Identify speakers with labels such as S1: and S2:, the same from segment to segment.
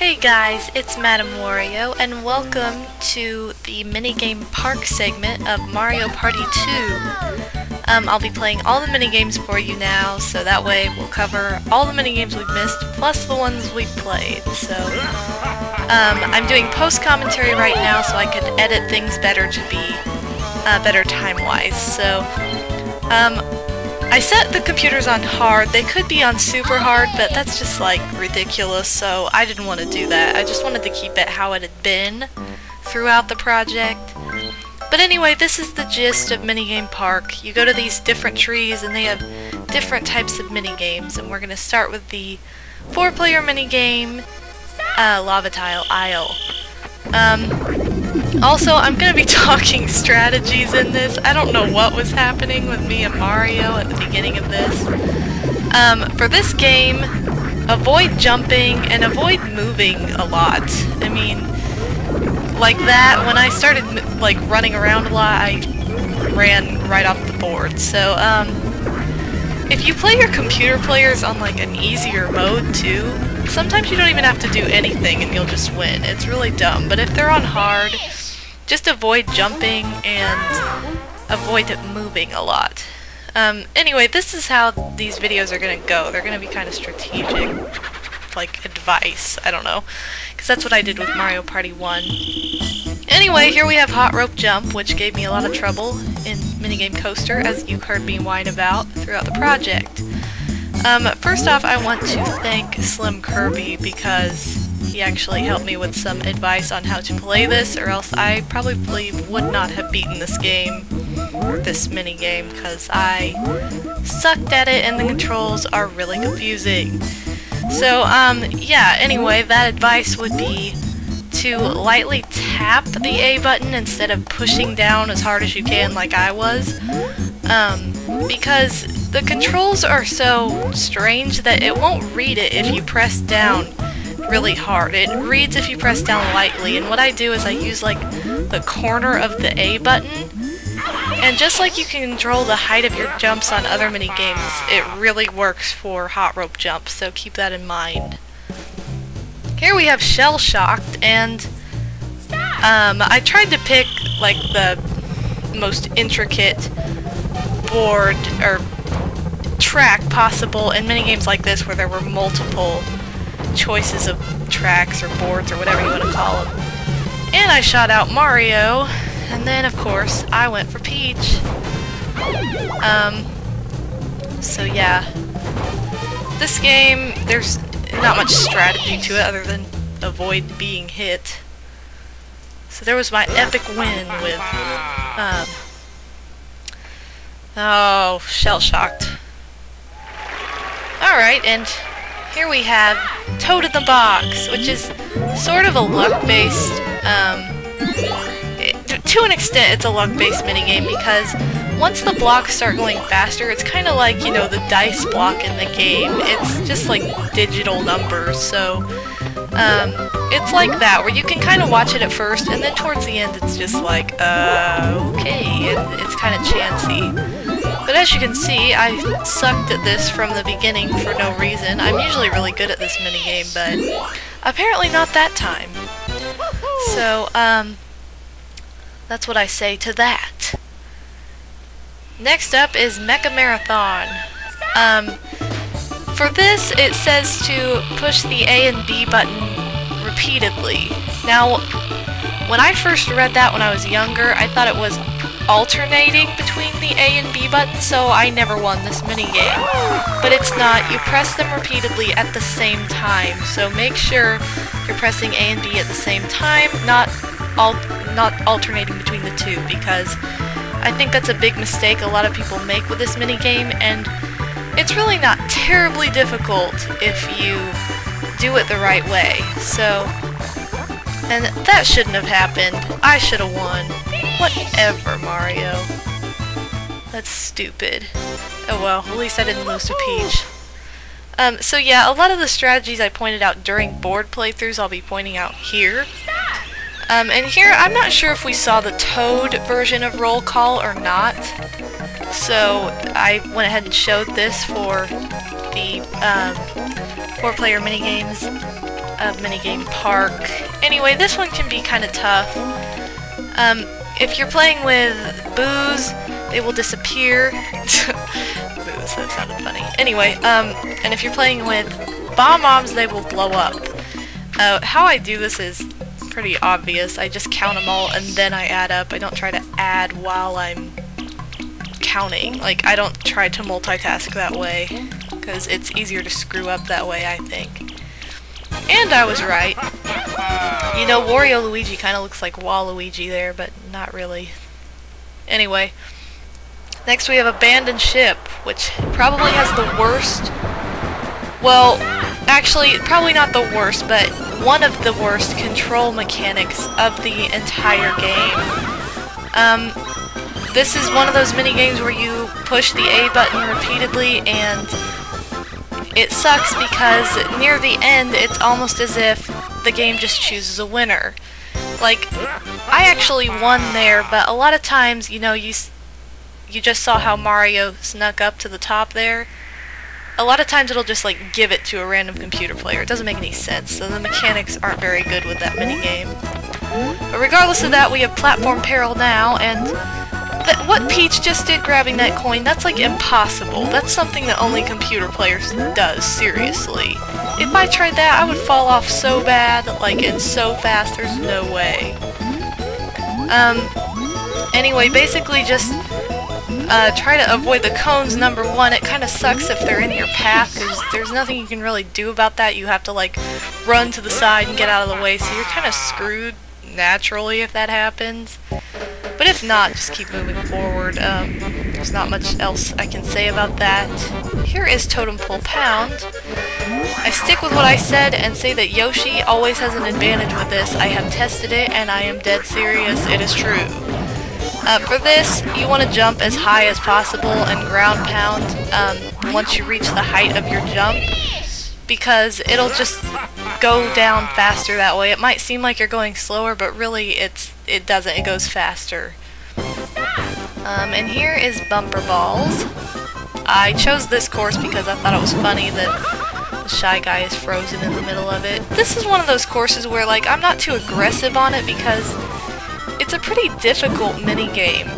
S1: Hey guys, it's Madam Wario, and welcome to the minigame park segment of Mario Party 2. I'll be playing all the minigames for you now, so that way we'll cover all the minigames we've missed, plus the ones we've played. So, I'm doing post-commentary right now, so I can edit things better to be better time-wise. So, I set the computers on hard. They could be on super hard, but that's just like ridiculous, so I didn't want to do that. I just wanted to keep it how it had been throughout the project. But anyway, this is the gist of Minigame Park. You go to these different trees and they have different types of minigames, and we're going to start with the 4-player minigame, Lava Tile Isle. Also, I'm going to be talking strategies in this. I don't know what was happening with me and Mario at the beginning of this. For this game, avoid jumping and avoid moving a lot. I mean, like that, when I started like running around a lot, I ran right off the board. So, if you play your computer players on like an easier mode too, sometimes you don't even have to do anything and you'll just win. It's really dumb. But if they're on hard, just avoid jumping and avoid moving a lot. Anyway, this is how these videos are going to go. They're going to be kind of strategic, like advice, I don't know, because that's what I did with Mario Party 1. Anyway, here we have Hot Rope Jump, which gave me a lot of trouble in Minigame Coaster, as you heard me whine about throughout the project. First off, I want to thank Slim Kirby, because he actually helped me with some advice on how to play this, or else I probably would not have beaten this game, or this minigame, because I sucked at it and the controls are really confusing. So, yeah, anyway, that advice would be to lightly tap the A button instead of pushing down as hard as you can like I was, because the controls are so strange that it won't read it if you press down really hard. It reads if you press down lightly, and what I do is I use like the corner of the A button, and just like you can control the height of your jumps on other mini games, it really works for Hot Rope Jump, so keep that in mind. Here we have Shell Shocked, and I tried to pick like the most intricate board or track possible in minigames like this, where there were multiple choices of tracks or boards or whatever you want to call them. And I shot out Mario, and then of course I went for Peach. So yeah, this game, there's not much strategy to it other than avoid being hit. So there was my epic win with oh, Shell Shocked. Alright, and here we have Toad in the Box, which is sort of a luck-based, to an extent it's a luck-based minigame, because once the blocks start going faster, it's kind of like, you know, the dice block in the game. It's just like digital numbers, so it's like that, where you can kind of watch it at first, and then towards the end it's just like, okay, it's kind of chancy. But as you can see, I sucked at this from the beginning for no reason. I'm usually really good at this minigame, but apparently not that time. So, that's what I say to that. Next up is Mecha Marathon. For this, it says to push the A and B button repeatedly. Now, when I first read that when I was younger, I thought it was alternating between the A and B buttons, so I never won this minigame. But it's not. You press them repeatedly at the same time, so make sure you're pressing A and B at the same time, not alternating between the two, because I think that's a big mistake a lot of people make with this minigame, and it's really not terribly difficult if you do it the right way. So, and that shouldn't have happened. I should have won. Whatever, Mario. That's stupid. Oh well, at least I didn't lose to Peach. So yeah, a lot of the strategies I pointed out during board playthroughs I'll be pointing out here. And here, I'm not sure if we saw the Toad version of Roll Call or not. So I went ahead and showed this for the 4-player minigames. minigame park. Anyway, this one can be kind of tough. If you're playing with boos, they will disappear. Boos, that sounded funny. Anyway, and if you're playing with bomb-bombs, they will blow up. How I do this is pretty obvious. I just count them all and then I add up. I don't try to add while I'm counting. Like, I don't try to multitask that way, because it's easier to screw up that way, I think. And I was right. You know, Wario Luigi kind of looks like Waluigi there, but not really. Anyway, next we have Abandoned Ship, which probably has the worst... Well, actually, probably not the worst, but one of the worst control mechanics of the entire game. This is one of those mini-games where you push the A button repeatedly, and it sucks because near the end, it's almost as if the game just chooses a winner. Like, I actually won there, but a lot of times, you know, you just saw how Mario snuck up to the top there. A lot of times it'll just, like, give it to a random computer player. It doesn't make any sense, so the mechanics aren't very good with that minigame. But regardless of that, we have Platform Peril now, and what Peach just did grabbing that coin, that's, like, impossible. That's something that only computer players does, seriously. If I tried that, I would fall off so bad, like, and so fast, there's no way. Anyway, basically just try to avoid the cones, number one. It kind of sucks if they're in your path, because there's nothing you can really do about that. You have to, like, run to the side and get out of the way, so you're kind of screwed naturally if that happens. But if not, just keep moving forward. There's not much else I can say about that. Here is Totem Pole Pound. I stick with what I said and say that Yoshi always has an advantage with this. I have tested it and I am dead serious. It is true. For this, you want to jump as high as possible and ground pound once you reach the height of your jump, because it'll just go down faster that way. It might seem like you're going slower, but really it doesn't. It goes faster. And here is Bumper Balls. I chose this course because I thought it was funny that the Shy Guy is frozen in the middle of it. This is one of those courses where, like, I'm not too aggressive on it because it's a pretty difficult minigame.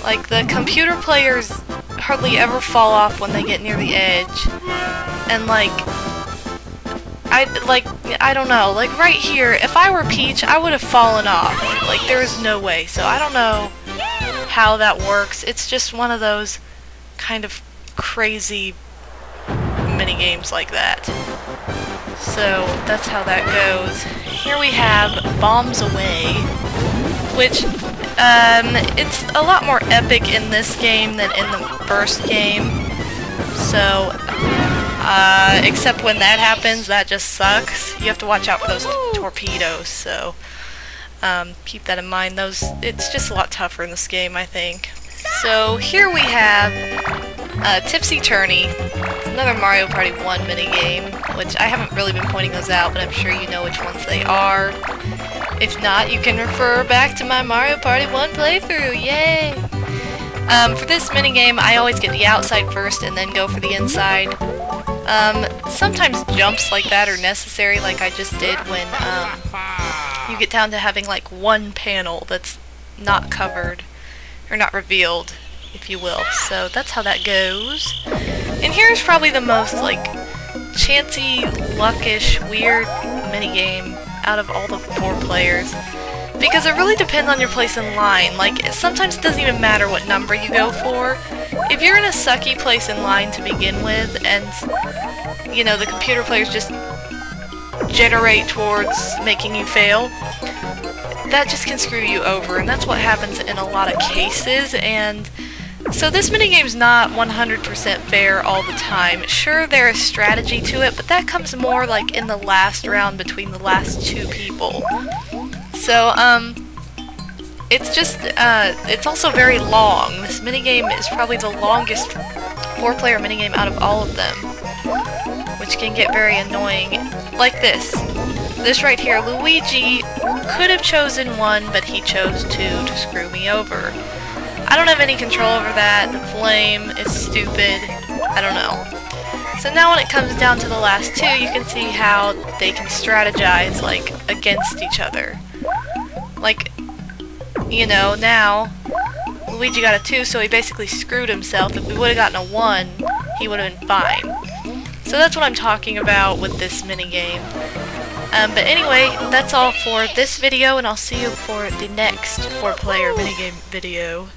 S1: Like, the computer players hardly ever fall off when they get near the edge. And, I don't know, like right here, if I were Peach, I would have fallen off. Like, there is no way. So I don't know how that works. It's just one of those kind of crazy mini-games like that. So that's how that goes. Here we have Bombs Away, which, it's a lot more epic in this game than in the first game. So, except when that happens, that just sucks. You have to watch out for those torpedoes, so keep that in mind. It's just a lot tougher in this game, I think. So here we have Tipsy Tourney. It's another Mario Party 1 minigame, which I haven't really been pointing those out, but I'm sure you know which ones they are. If not, you can refer back to my Mario Party 1 playthrough. Yay! For this minigame, I always get the outside first and then go for the inside. Sometimes jumps like that are necessary, like I just did when you get down to having like one panel that's not covered, or not revealed, if you will. So that's how that goes. And here's probably the most like chancy, luckish, weird minigame out of all the 4 players. Because it really depends on your place in line. Like, sometimes it doesn't even matter what number you go for. If you're in a sucky place in line to begin with, and, you know, the computer players just generate towards making you fail, that just can screw you over, and that's what happens in a lot of cases. And so this minigame's not 100% fair all the time. Sure, there is strategy to it, but that comes more like in the last round between the last 2 people. So, it's just, it's also very long. This minigame is probably the longest 4-player minigame out of all of them, which can get very annoying. Like this. This right here, Luigi could have chosen 1, but he chose 2 to screw me over. I don't have any control over that. The flame is stupid. I don't know. So now when it comes down to the last two, you can see how they can strategize, like, against each other. Like, you know, now, Luigi got a 2, so he basically screwed himself. If we would have gotten a 1, he would have been fine. So that's what I'm talking about with this minigame. But anyway, that's all for this video, and I'll see you for the next 4-player minigame video.